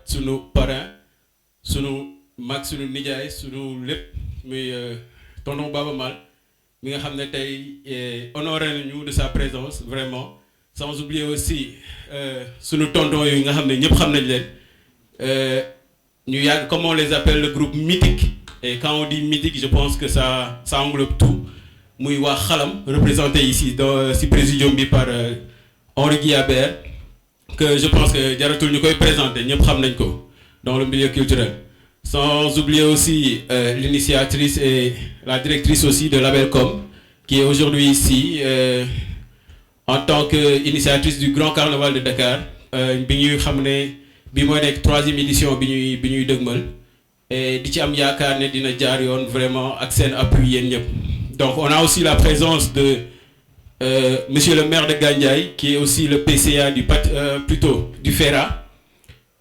sunu parrain sunu mag sunu nijaay sunu lépp muy tonton Baba Mal mi nga xam ne tey honoré nañu de sa présence vraiment sans oublier aussi sunu tonton yi nga xam ne ñëpp xam nañ leen ñu yàgg comme on les appelle le groupe mythique et quand on dit mythique je pense que ça englobe tout muy waa Xalam représenté ici dans si présidium bi par Henri Guillabert que je pense que jaratul ñu koy présenter ñëpp xam nañ ko dans le milieu culturel sans oublier aussi l'initiatrice et la directrice aussi de Labelcom qui est aujourd'hui ici en tant que initiatrice du Grand Carnaval de Dakar bi ñuy xam ne bi mooy nekk 3e édition bi ñuy dëgmal et di ci am yaakaar ne dina jaar yoon vraiment ak seen appui yéen ñëpp donc on a aussi la présence de monsieur le maire de Gandiaye qui est aussi le PCA du FERA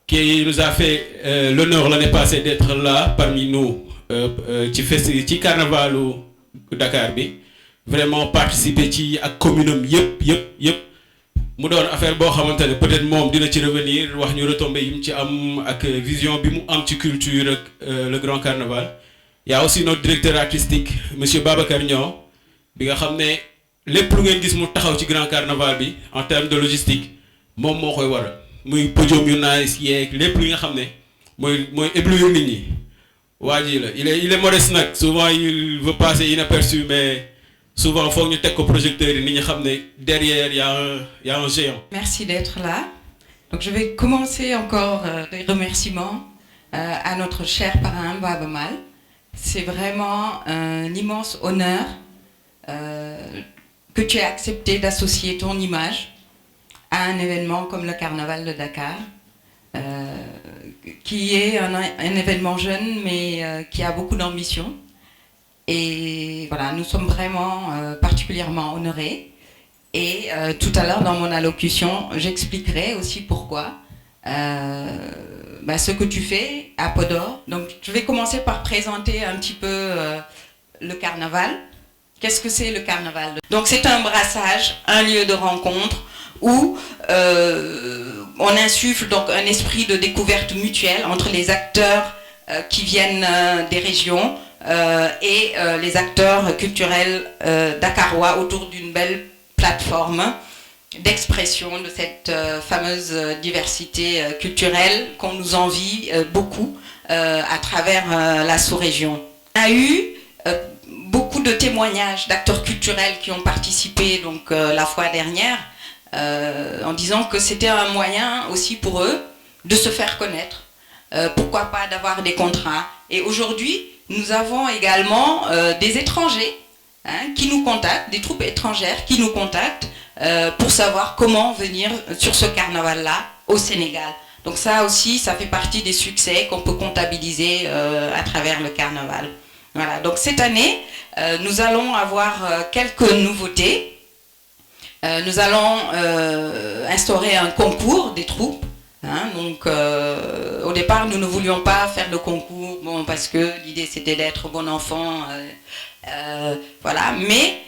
qui nous a fait l'honneur l'année passée d'être là parmi nous ci carnavalu Dakar bi vraiment participer ci ak commune am yëpp mu doon affaire boo xamante ne peut-être moom dina ci revenir wax ñu retombées yi mu ci am ak vision bi mu am ci culture ak le grand carnaval. Il y a aussi notre directeur artistique monsieur Babacar Niang bi nga xam ne lépp lu ngeen gis mu taxaw ci grand carnaval bi en termes de logistique moom moo koy waral muy podium yu nice yeeg lépp li nga xam ne mooy éblouir nit ñi waa ji la il est modeste nag souvent il veut passer inaperçu mais souvent foog ñu teg ko projecteur yi nit ñi xam ne derrière il y a un géant. Merci d'être là. Donc je vais commencer encore les remerciements à notre cher parrain Baba Mal. C'est vraiment un immense honneur que tu aies accepté d'associer ton image à un événement comme le Carnaval de Dakar, qui est un événement jeune mais qui a beaucoup d'ambition. Et voilà, nous sommes vraiment particulièrement honorés. Et tout à l'heure dans mon allocution, j'expliquerai aussi pourquoi ce que tu fais à Podor. Donc je vais commencer par présenter un petit peu le carnaval. Qu'est-ce que c'est le carnaval? Donc c'est un brassage, un lieu de rencontre où on insuffle donc un esprit de découverte mutuelle entre les acteurs qui viennent des régions et les acteurs culturels dakarois autour d'une belle plateforme d'expression de cette fameuse diversité culturelle qu'on nous envie beaucoup à travers la sous-région. On a eu beaucoup de témoignages d'acteurs culturels qui ont participé donc la fois dernière en disant que c'était un moyen aussi pour eux de se faire connaître, pourquoi pas d'avoir des contrats. Et aujourd'hui, nous avons également des étrangers qui nous contactent, des troupes étrangères qui nous contactent pour savoir comment venir sur ce carnaval-là au Sénégal. Donc ça aussi, ça fait partie des succès qu'on peut comptabiliser à travers le carnaval. Voilà, donc cette année, nous allons avoir quelques nouveautés. Nous allons instaurer un concours des troupes. Donc au départ, nous ne voulions pas faire de concours, parce que l'idée c'était d'être bon enfant, voilà. Mais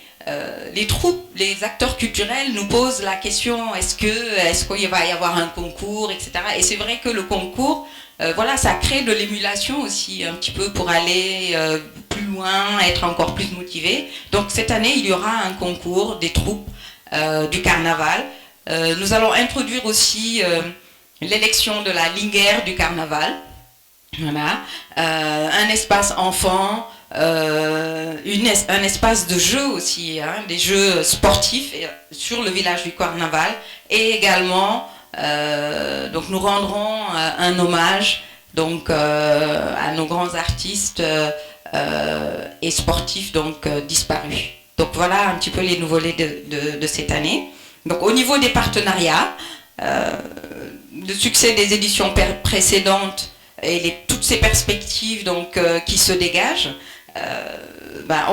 les troupes, les acteurs culturels nous posent la question est-ce qu'il va y avoir un concours, etc. Et c'est vrai que le concours, voilà, ça crée de l'émulation aussi un petit peu pour aller plus loin, être encore plus motivé. Donc cette année, il y aura un concours des troupes du carnaval. Nous allons introduire aussi l'élection de la linguère du carnaval. Voilà, un espace enfant, un espace de jeu aussi, des jeux sportifs sur le village du carnaval, et également donc nous rendrons un hommage donc à nos grands artistes et sportifs donc disparus. Donc voilà un petit peu les nouveautés de cette année. Donc au niveau des partenariats, le succès des éditions précédentes et toutes ces perspectives donc, qui se dégagent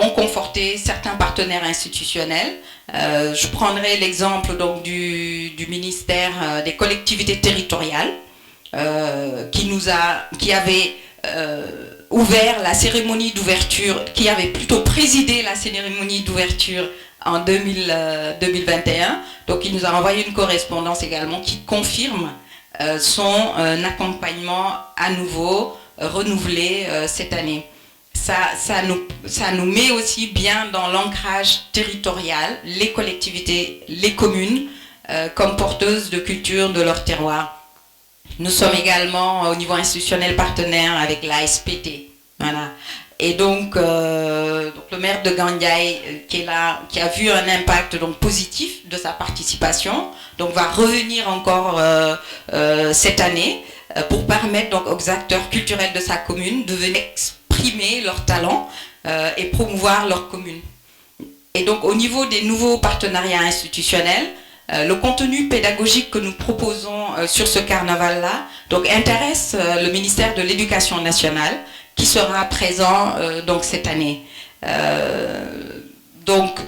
ont conforté certains partenaires institutionnels. Je prendrai l'exemple donc, du ministère des collectivités territoriales qui avait ouvert la cérémonie d'ouverture, qui avait plutôt présidé la cérémonie d'ouverture en 2021. Donc il nous a envoyé une correspondance également qui confirme son accompagnement à nouveau renouvelé cette année. Ça nous met aussi bien dans l'ancrage territorial, les collectivités, les communes, comme porteuses de culture de leur terroir. Nous sommes également au niveau institutionnel partenaire avec l'ASPT. Voilà. Et donc le maire de Gandiaye qui est là, qui a vu un impact donc positif de sa participation, donc va revenir encore cette année pour permettre donc aux acteurs culturels de sa commune de venir exprimer leurs talents et promouvoir leur commune. Et donc au niveau des nouveaux partenariats institutionnels, le contenu pédagogique que nous proposons sur ce carnaval-là donc intéresse le ministère de l'Éducation nationale qui sera présent donc cette année. Donc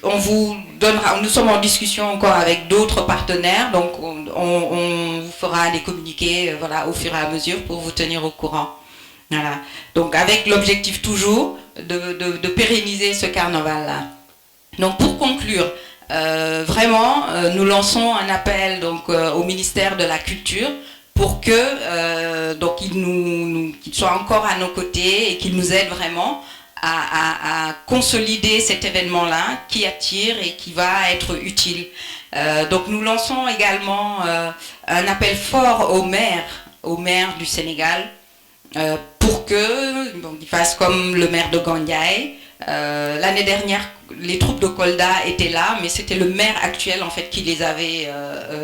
on vous donnera, nous sommes en discussion encore avec d'autres partenaires, donc on vous fera des communiqués voilà, au fur et à mesure pour vous tenir au courant. Voilà. Donc avec l'objectif toujours de pérenniser ce carnaval-là. Donc pour conclure, vraiment, nous lançons un appel donc, au ministère de la Culture pour que donc qu'il soit encore à nos côtés et qu'il nous aide vraiment à consolider cet événement-là qui attire et qui va être utile. Donc nous lançons également un appel fort aux maires du Sénégal pour qu'ils fassent comme le maire de Gandiaye. L'année dernière, les troupes de Kolda étaient là, mais c'était le maire actuel en fait qui les avait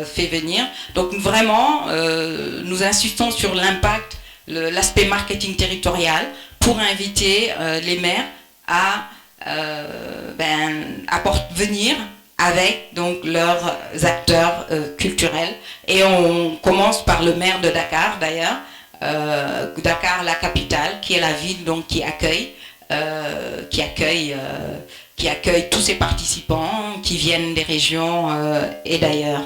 fait venir. Donc vraiment, nous insistons sur l'impact, l'aspect marketing territorial pour inviter les maires à venir avec donc leurs acteurs culturels. Et on commence par le maire de Dakar d'ailleurs, Dakar la capitale, qui est la ville donc qui accueille tous ces participants qui viennent des régions et d'ailleurs.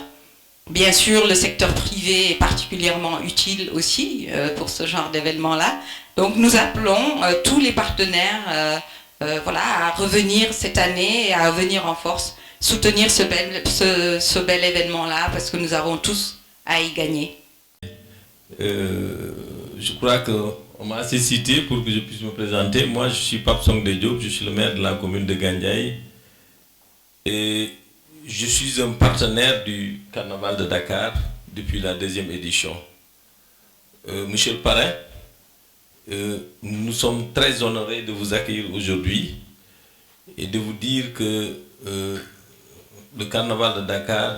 Bien sûr, le secteur privé est particulièrement utile aussi pour ce genre d'événement-là. Donc nous appelons tous les partenaires à revenir cette année et à venir en force, soutenir ce bel événement-là parce que nous avons tous à y gagner. Je crois qu'on m'a assez cité pour que je puisse me présenter. Moi, je suis Pape Songde Diop, je suis le maire de la commune de Gandiaye et je suis un partenaire du Carnaval de Dakar depuis la 2e édition. Monsieur le parrain, nous sommes très honorés de vous accueillir aujourd'hui et de vous dire que le Carnaval de Dakar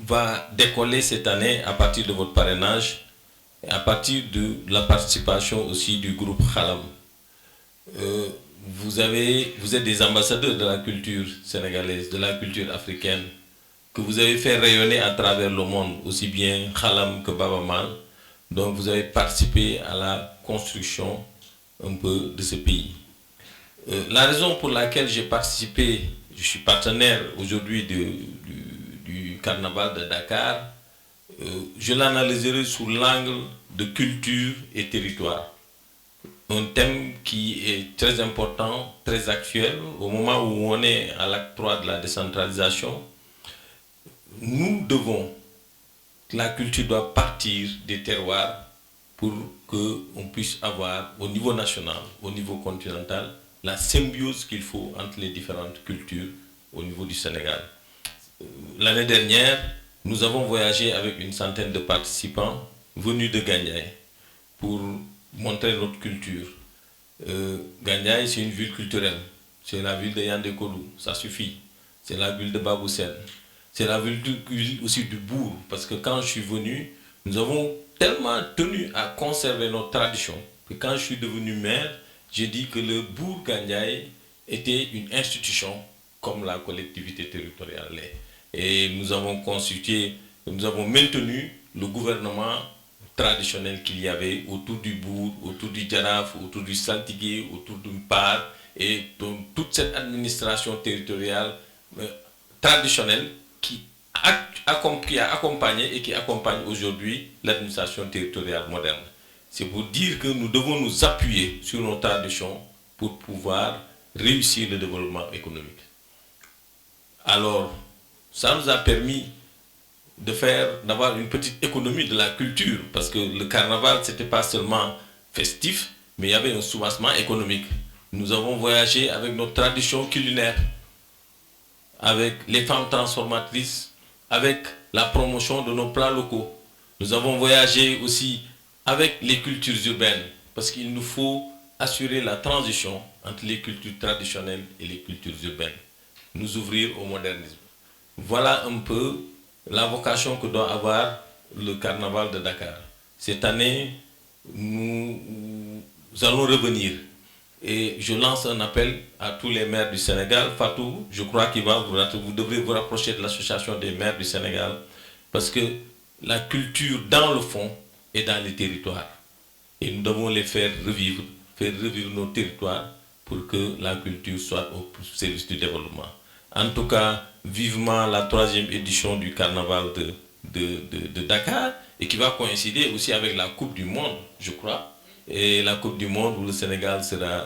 va décoller cette année à partir de votre parrainage et à partir de la participation aussi du groupe Khalam. Vous êtes des ambassadeurs de la culture sénégalaise, de la culture africaine, que vous avez fait rayonner à travers le monde, aussi bien Khalam que Baba Mal. Donc vous avez participé à la construction un peu de ce pays. La raison pour laquelle j'ai participé, je suis partenaire aujourd'hui du Carnaval de Dakar, je l'analyserai sous l'angle de culture et territoire. Un thème qui est très important, très actuel, au moment où on est à l'acte 3 de la décentralisation. Nous devons, la culture doit partir des terroirs pour qu'on puisse avoir au niveau national, au niveau continental, la symbiose qu'il faut entre les différentes cultures au niveau du Sénégal. L'année dernière, nous avons voyagé avec une centaine de participants venus de Gandiaye pour montrer notre culture. Gandiaye, c'est une ville culturelle. C'est la ville de Yandé Kodou, ça suffit. C'est la ville de Babou Sène. C'est la ville aussi du Bourg, parce que quand je suis venu, nous avons tellement tenu à conserver notre tradition que quand je suis devenu maire, j'ai dit que le Bourg Gandiaye était une institution comme la collectivité territoriale est. Et nous avons maintenu le gouvernement traditionnel qu'il y avait autour du Bourg, autour du Djaraf, autour du Saltigué, autour du Par, et donc toute cette administration territoriale traditionnelle qui a accompagné et qui accompagne aujourd'hui l'administration territoriale moderne. C'est pour dire que nous devons nous appuyer sur nos traditions pour pouvoir réussir le développement économique. Alors, ça nous a permis d'avoir une petite économie de la culture, parce que le carnaval, ce n'était pas seulement festif, mais il y avait un soubassement économique. Nous avons voyagé avec notre tradition culinaire, avec les femmes transformatrices, avec la promotion de nos plats locaux. Nous avons voyagé aussi avec les cultures urbaines, parce qu'il nous faut assurer la transition entre les cultures traditionnelles et les cultures urbaines, nous ouvrir au modernisme. Voilà un peu la vocation que doit avoir le carnaval de Dakar. Cette année, nous allons revenir. Et je lance un appel à tous les maires du Sénégal. Fatou, je crois qu'il vous devrez vous rapprocher de l'association des maires du Sénégal, parce que la culture dans le fond est dans les territoires. Et nous devons les faire revivre nos territoires pour que la culture soit au service du développement. En tout cas, vivement la 3e édition du carnaval de Dakar, et qui va coïncider aussi avec la Coupe du Monde, je crois. Et la Coupe du Monde où le Sénégal sera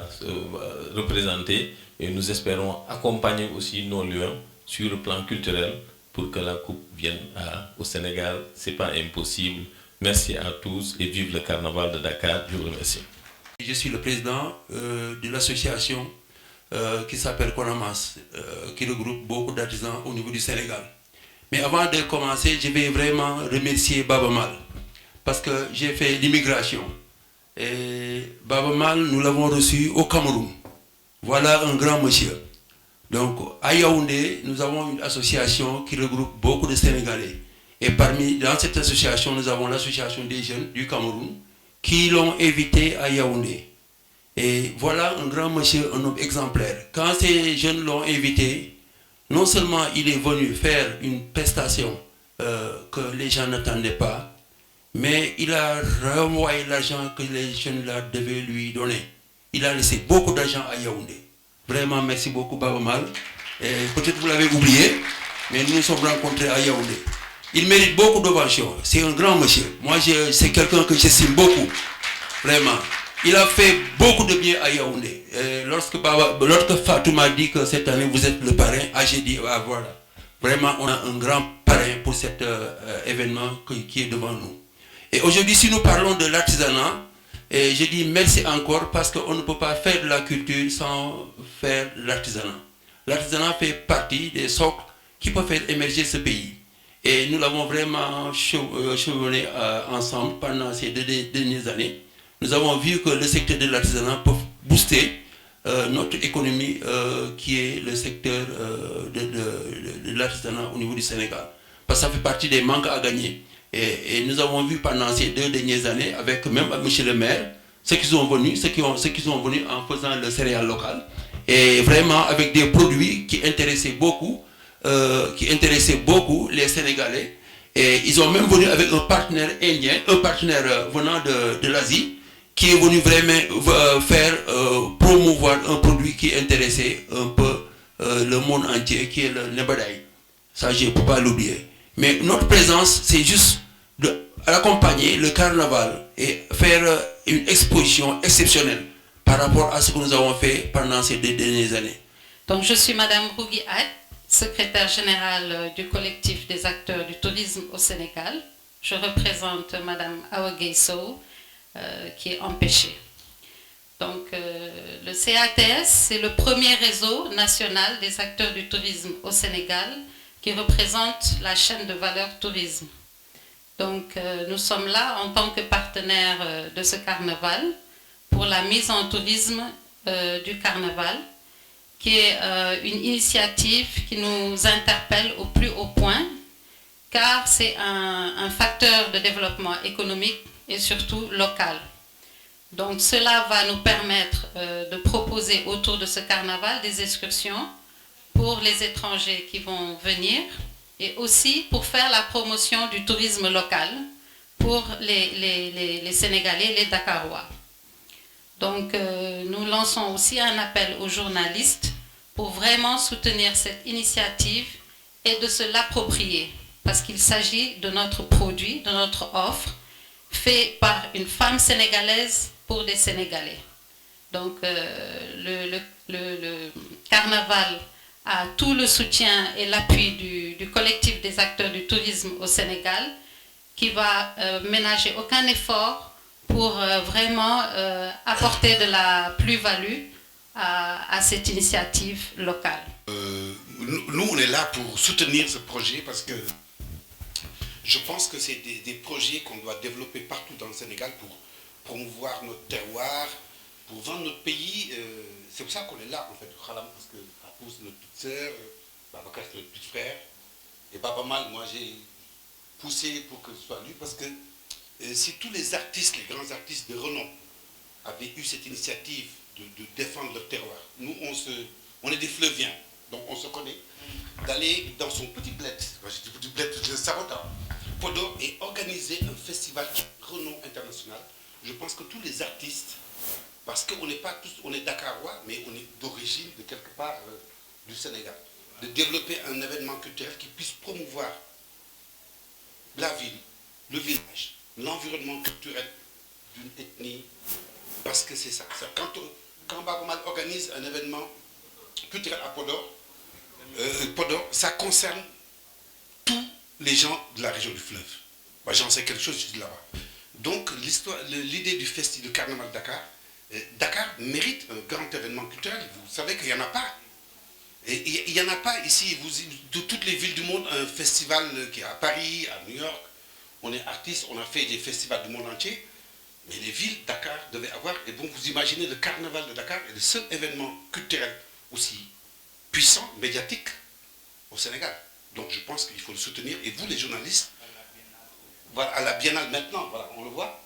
représenté, et nous espérons accompagner aussi nos lions sur le plan culturel pour que la Coupe vienne au Sénégal. Ce n'est pas impossible. Merci à tous et vive le carnaval de Dakar. Je vous remercie. Je suis le président de l'association qui s'appelle Konamas, qui regroupe beaucoup d'artisans au niveau du Sénégal. Mais avant de commencer, je vais vraiment remercier Baba Mal, parce que j'ai fait l'immigration. Et Baba Mal, nous l'avons reçu au Cameroun. Voilà un grand monsieur. Donc à Yaoundé, nous avons une association qui regroupe beaucoup de Sénégalais. Et dans cette association, nous avons l'association des jeunes du Cameroun qui l'ont invité à Yaoundé. Et voilà un grand monsieur, un homme exemplaire. Quand ces jeunes l'ont invité, non seulement il est venu faire une prestation que les gens n'attendaient pas, mais il a renvoyé l'argent que les jeunes là devaient lui donner. Il a laissé beaucoup d'argent à Yaoundé. Vraiment, merci beaucoup, Baba Mal. Peut-être vous l'avez oublié, mais nous nous sommes rencontrés à Yaoundé. Il mérite beaucoup d'ovation. C'est un grand monsieur. Moi, c'est quelqu'un que j'estime beaucoup. Vraiment. Il a fait beaucoup de bien à Yaoundé. Lorsque Fatou m'a dit que cette année vous êtes le parrain, j'ai dit, ah, voilà. Vraiment, on a un grand parrain pour cet événement qui est devant nous. Et aujourd'hui, si nous parlons de l'artisanat, je dis merci encore, parce qu'on ne peut pas faire de la culture sans faire l'artisanat. L'artisanat fait partie des socles qui peuvent faire émerger ce pays. Et nous l'avons vraiment chevauché ensemble pendant ces 2 dernières années. Nous avons vu que le secteur de l'artisanat peut booster notre économie, qui est le secteur de l'artisanat au niveau du Sénégal. Parce que ça fait partie des manques à gagner. Et nous avons vu pendant ces 2 dernières années, avec même M. le maire, ceux qui sont venus en faisant le céréal local. Et vraiment avec des produits qui intéressaient beaucoup les Sénégalais. Et ils ont même venu avec un partenaire indien, un partenaire venant de l'Asie, qui est venu vraiment faire promouvoir un produit qui intéressait un peu le monde entier, qui est le Nebadaï. Ça, je ne peux pas l'oublier. Mais notre présence, c'est juste d'accompagner le carnaval et faire une exposition exceptionnelle par rapport à ce que nous avons fait pendant ces 2 dernières années. Donc, je suis Madame Rougui Ad, secrétaire générale du collectif des acteurs du tourisme au Sénégal. Je représente Madame Awa Gueye-Sow, qui est empêchée. Donc, le CATS, c'est le premier réseau national des acteurs du tourisme au Sénégal qui représente la chaîne de valeur tourisme. Donc, nous sommes là en tant que partenaires de ce carnaval pour la mise en tourisme du carnaval, qui est une initiative qui nous interpelle au plus haut point, car c'est un facteur de développement économique et surtout local. Donc cela va nous permettre de proposer autour de ce carnaval des excursions pour les étrangers qui vont venir et aussi pour faire la promotion du tourisme local pour les Sénégalais, les Dakarois. Donc nous lançons aussi un appel aux journalistes pour vraiment soutenir cette initiative et de se l'approprier, parce qu'il s'agit de notre produit, de notre offre, fait par une femme sénégalaise pour des Sénégalais. Donc le le carnaval a tout le soutien et l'appui du collectif des acteurs du tourisme au Sénégal, qui va ménager aucun effort pour vraiment apporter de la plus-value à cette initiative locale. Nous, on est là pour soutenir ce projet parce que je pense que c'est des projets qu'on doit développer partout dans le Sénégal pour promouvoir notre terroir, pour vendre notre pays. C'est pour ça qu'on est là, en fait, Khalam, parce que Rapou, c'est notre petite sœur, Babacar, c'est notre petit frère. Et Baba Mal, moi, j'ai poussé pour que ce soit lui, parce que si tous les artistes, les grands artistes de renom, avaient eu cette initiative de défendre leur terroir, nous, on est des fleuviens, donc on se connaît, d'aller dans son petit bled, moi j'ai dit petit bled de Sarota, Podor, et organiser un festival de renom international. Je pense que tous les artistes, parce qu'on n'est pas tous, on est Dakarois, mais on est d'origine de quelque part du Sénégal, de développer un événement culturel qui puisse promouvoir la ville, le village, l'environnement culturel d'une ethnie, parce que c'est ça. Quand Baba Mal organise un événement culturel à Podor, ça concerne tous les gens de la région du fleuve. Moi j'en sais quelque chose, je suis là-bas. Donc l'idée du festival du carnaval de Dakar, Dakar mérite un grand événement culturel. Vous savez qu'il n'y en a pas. Et il n'y en a pas ici, de toutes les villes du monde, un festival qui est à Paris, à New York. On est artistes, on a fait des festivals du monde entier. Mais les villes, Dakar, devaient avoir. Et bon, vous imaginez, le carnaval de Dakar est le seul événement culturel aussi puissant, médiatique, au Sénégal. Donc je pense qu'il faut le soutenir. Et vous, les journalistes, voilà, à la Biennale maintenant, voilà, on le voit.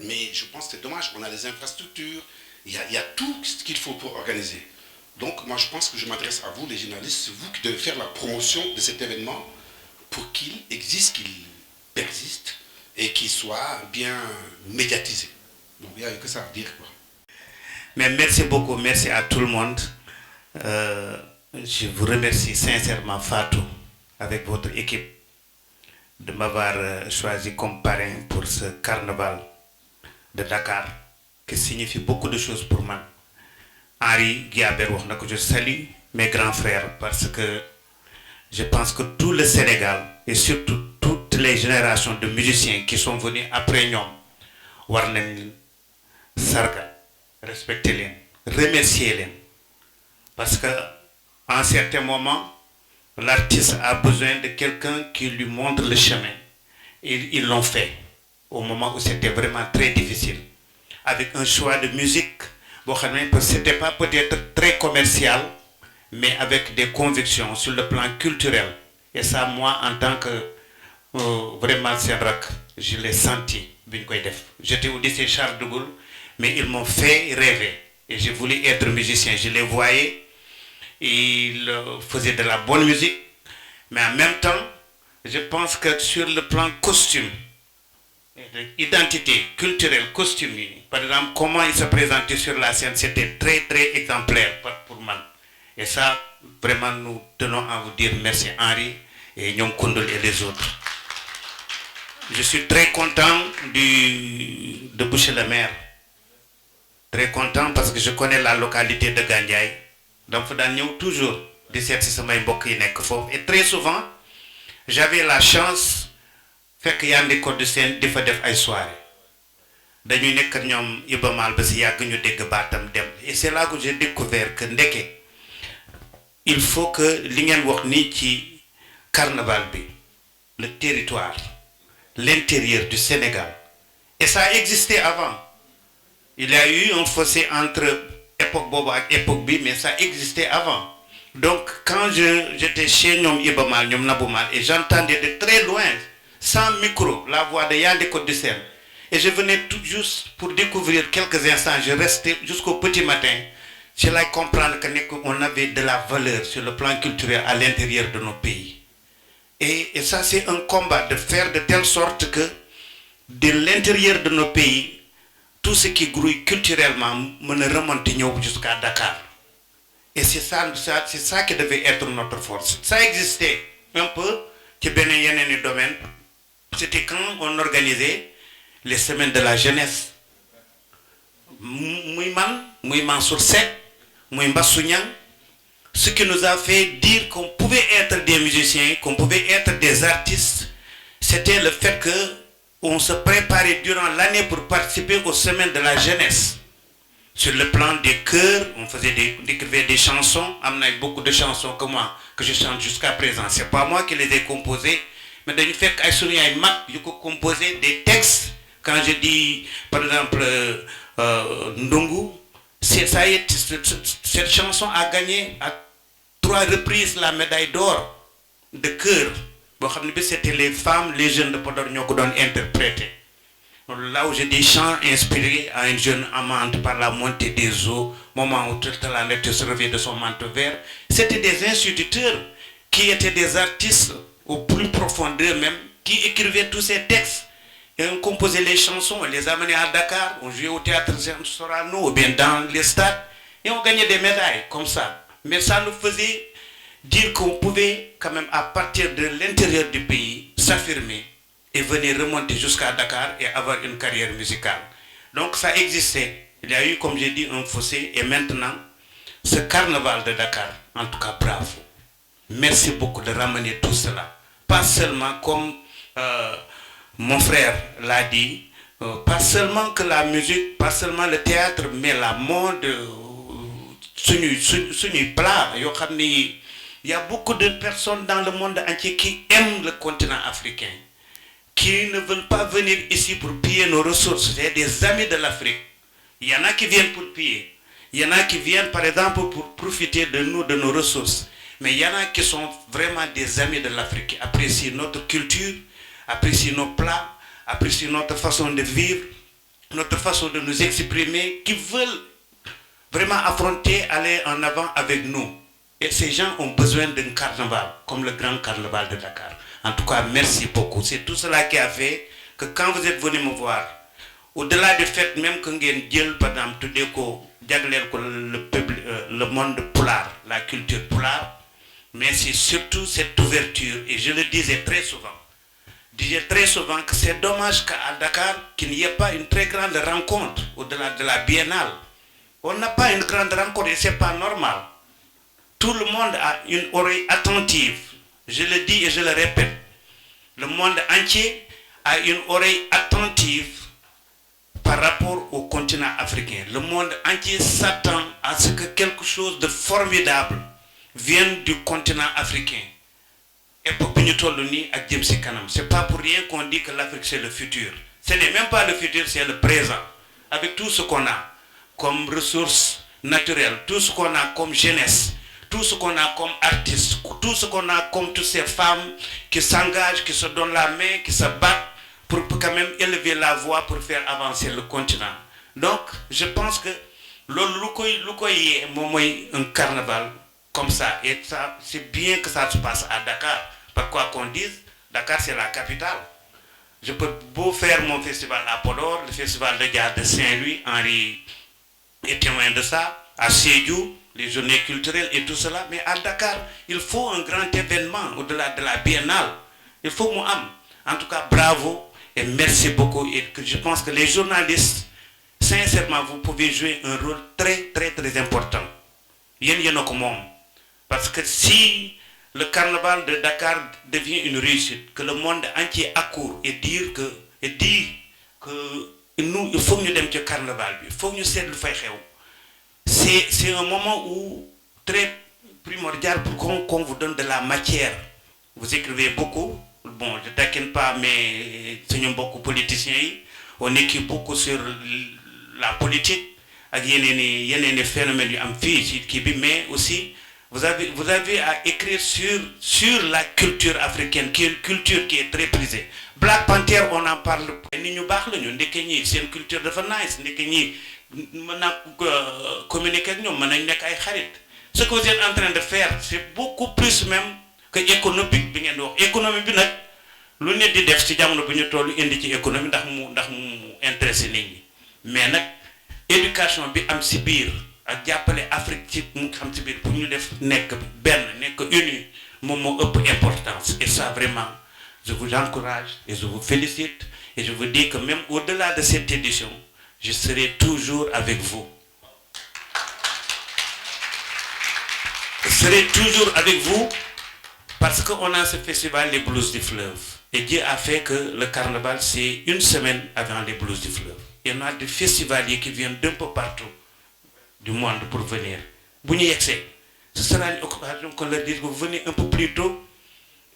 Mais je pense que c'est dommage, on a les infrastructures, il y a tout ce qu'il faut pour organiser. Donc moi je pense que je m'adresse à vous les journalistes, c'est vous qui devez faire la promotion de cet événement pour qu'il existe, qu'il persiste et qu'il soit bien médiatisé. Donc il n'y a que ça à dire, quoi. Mais merci beaucoup, merci à tout le monde. Je vous remercie sincèrement Fatou, avec votre équipe, de m'avoir choisi comme parrain pour ce carnaval de Dakar, qui signifie beaucoup de choses pour moi. Henri Guiaber, je salue mes grands frères parce que je pense que tout le Sénégal et surtout toutes les générations de musiciens qui sont venus après nous, Warnen Sarga, respecter les, remercier les. Parce qu'à un certain moment, l'artiste a besoin de quelqu'un qui lui montre le chemin. Et ils l'ont fait au moment où c'était vraiment très difficile. Avec un choix de musique, ce n'était pas peut-être très commercial, mais avec des convictions sur le plan culturel. Et ça, moi, en tant que vraiment Sénrak, je l'ai senti. J'étais au lycée Charles de Gaulle, mais ils m'ont fait rêver. Et je voulais être musicien. Je les voyais, ils faisaient de la bonne musique, mais en même temps, je pense que sur le plan costume, identité culturelle, costume, par exemple, comment ils se présentaient sur la scène, c'était très très exemplaire pour moi. Et ça, vraiment, nous tenons à vous dire merci Henri et Nyom Koundol et les autres. Je suis très content de Boucher-le-Maire. Très content parce que je connais la localité de Gandiaï. Donc, il faut toujours de cette et très souvent, j'avais la chance fait qu'il y a des codes de scène de faire des soirées. Et c'est là que j'ai découvert que il faut que l'ingen ci carnaval le territoire, l'intérieur du Sénégal. Et ça existait avant. Il y a eu un fossé entre époque Boba et époque B, mais ça existait avant. Donc quand j'étais chez Nyom Ibamal, Nyom Naboumal, et j'entendais de très loin, sans micro, la voix de Yann de Côte de Seine. Et je venais tout juste pour découvrir quelques instants, je restais jusqu'au petit matin. Je l'ai comprendre qu'on avait de la valeur sur le plan culturel à l'intérieur de nos pays. Et ça, c'est un combat de faire de telle sorte que de l'intérieur de nos pays, tout ce qui grouille culturellement me remonte jusqu'à Dakar. Et c'est ça qui devait être notre force. Ça existait un peu, domaine. C'était quand on organisait les semaines de la jeunesse. Mouiman sur 7, ce qui nous a fait dire qu'on pouvait être des musiciens, qu'on pouvait être des artistes, c'était le fait qu'on se préparait durant l'année pour participer aux semaines de la jeunesse. Sur le plan des chœurs, on écrivait des chansons. Il y a beaucoup de chansons que moi, que je chante jusqu'à présent. Ce n'est pas moi qui les ai composées, mais du fait que j'ai composé des textes. Quand je dis, par exemple, Ndongu, cette chanson a gagné à 3 reprises la médaille d'or de chœur. C'était les femmes, les jeunes de Podor qui ont interprété. Là où j'ai des chants inspirés à une jeune amante par la montée des eaux, moment où toute la nature se réveille de son manteau vert, c'était des instituteurs qui étaient des artistes au plus profond d'eux-mêmes, qui écrivaient tous ces textes. Et on composait les chansons, on les amenait à Dakar, on jouait au théâtre Sorano ou bien dans les stades, et on gagnait des médailles comme ça. Mais ça nous faisait dire qu'on pouvait quand même à partir de l'intérieur du pays s'affirmer et venir remonter jusqu'à Dakar et avoir une carrière musicale. Donc ça existait. Il y a eu, comme j'ai dit, un fossé, et maintenant, ce carnaval de Dakar, en tout cas bravo. Merci beaucoup de ramener tout cela. Pas seulement comme mon frère l'a dit, pas seulement que la musique, pas seulement le théâtre, mais la mode, plat. Il y a beaucoup de personnes dans le monde entier qui aiment le continent africain, qui ne veulent pas venir ici pour piller nos ressources. C'est des amis de l'Afrique. Il y en a qui viennent pour piller. Il y en a qui viennent, par exemple, pour profiter de nous, de nos ressources. Mais il y en a qui sont vraiment des amis de l'Afrique, qui apprécient notre culture, apprécient nos plats, apprécient notre façon de vivre, notre façon de nous exprimer, qui veulent vraiment affronter, aller en avant avec nous. Et ces gens ont besoin d'un carnaval, comme le grand carnaval de Dakar. En tout cas, merci beaucoup. C'est tout cela qui a fait que quand vous êtes venu me voir, au-delà du fait même que vous par exemple, le monde polar, la culture polar, mais c'est surtout cette ouverture. Et je le disais très souvent que c'est dommage qu'à Dakar, qu'il n'y ait pas une très grande rencontre au-delà de la biennale. On n'a pas une grande rencontre et ce n'est pas normal. Tout le monde a une oreille attentive. Je le dis et je le répète. Le monde entier a une oreille attentive par rapport au continent africain. Le monde entier s'attend à ce que quelque chose de formidable vienne du continent africain. Et pour c'est pas pour rien qu'on dit que l'Afrique c'est le futur. Ce n'est même pas le futur, c'est le présent. Avec tout ce qu'on a comme ressources naturelles, tout ce qu'on a comme jeunesse, tout ce qu'on a comme artistes, tout ce qu'on a comme toutes ces femmes qui s'engagent, qui se donnent la main, qui se battent pour quand même élever la voix pour faire avancer le continent. Donc, je pense que un carnaval comme ça, et ça, c'est bien que ça se passe à Dakar. Par quoi qu'on dise, Dakar c'est la capitale. Je peux beau faire mon festival à Podor, le festival de Gare de Saint-Louis, Henri est témoin de ça, à Sédhiou, les journées culturelles et tout cela, mais à Dakar, il faut un grand événement au-delà de la biennale. Il faut Mouham. En tout cas, bravo et merci beaucoup. Et que je pense que les journalistes, sincèrement, vous pouvez jouer un rôle très, très, très important. Parce que si le carnaval de Dakar devient une réussite, que le monde entier accourt et dit que nous, il faut que nous ayons le carnaval, il faut que nous ayons le faire. C'est un moment où très primordial pour qu'on vous donne de la matière. Vous écrivez beaucoup, bon, je ne taquine pas, mais c'est beaucoup de politiciens. On écrit beaucoup sur la politique, il y a des phénomènes mais aussi vous avez à écrire sur la culture africaine, qui est une culture qui est très prisée. Black Panther, on en parle. C'est une culture de nice. Communiquer avec nous, ce que vous êtes en train de faire, c'est beaucoup plus même que économique. Économique, lu nit di def ci jamono bu ñu tollu indi ci économie ndax mu intéressé nit ñi mais nak éducation bi am ci biir ak jappalé Afrique ci mu xam ci biir pour ñu def nek uni mom mo ëpp importance et ça vraiment je vous encourage et je vous félicite et je vous dis que même au-delà de cette édition je serai toujours avec vous. serai toujours avec vous parce qu'on a ce festival Les Blues du Fleuve. Et Dieu a fait que le carnaval, c'est une semaine avant les Blues du Fleuve. Il y en a des festivaliers qui viennent d'un peu partout du monde pour venir. Ce sera une occasion qu'on leur dise que vous venez un peu plus tôt.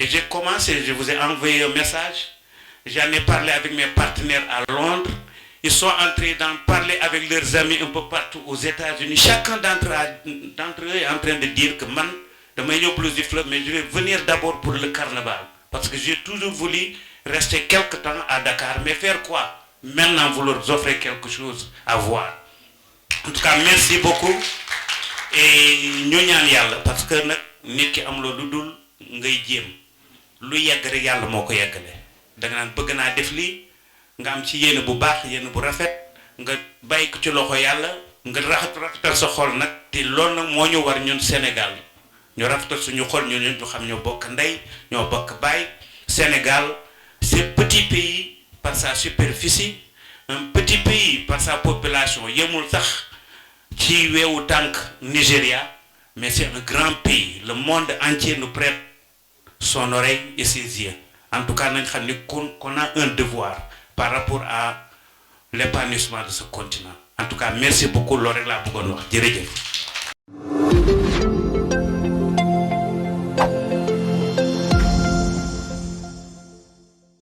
Et j'ai commencé, je vous ai envoyé un message. J'en ai parlé avec mes partenaires à Londres. Ils sont entrés d'en parler avec leurs amis un peu partout aux États-Unis. Chacun d'entre eux est en train de dire que man, de Mayo Blues du Fleuve, mais je vais venir d'abord pour le carnaval. Parce que j'ai toujours voulu rester quelque temps à Dakar. Mais faire quoi? Maintenant, vous leur offrez quelque chose à voir. En tout cas, merci beaucoup. Et nous sommes parce que nous sommes ngay jéem lu yegg rek yàlla moo ko yeggale da nga naan bëgg naa def lii nga am ci yéene bu baax yéene bu rafet nga bàyyi ko ci loxo yàlla nga rafetal sa xol nag te loolu nag moo ñu war ñun Sénégal ñu rafetal suñu xol ñu xam ñoo bokk ndey ñoo bokk baay. Sénégal c'est petit pays par sa superficie un petit pays par sa population yemul sax ci weewu tànk Nigeria mais c'est un grand pays le monde entier nous prête son oreille et ses yeux. En tout cas, qu'on a un devoir par rapport à l'épanouissement de ce continent. En tout cas, merci beaucoup, Laurel Labougounoir.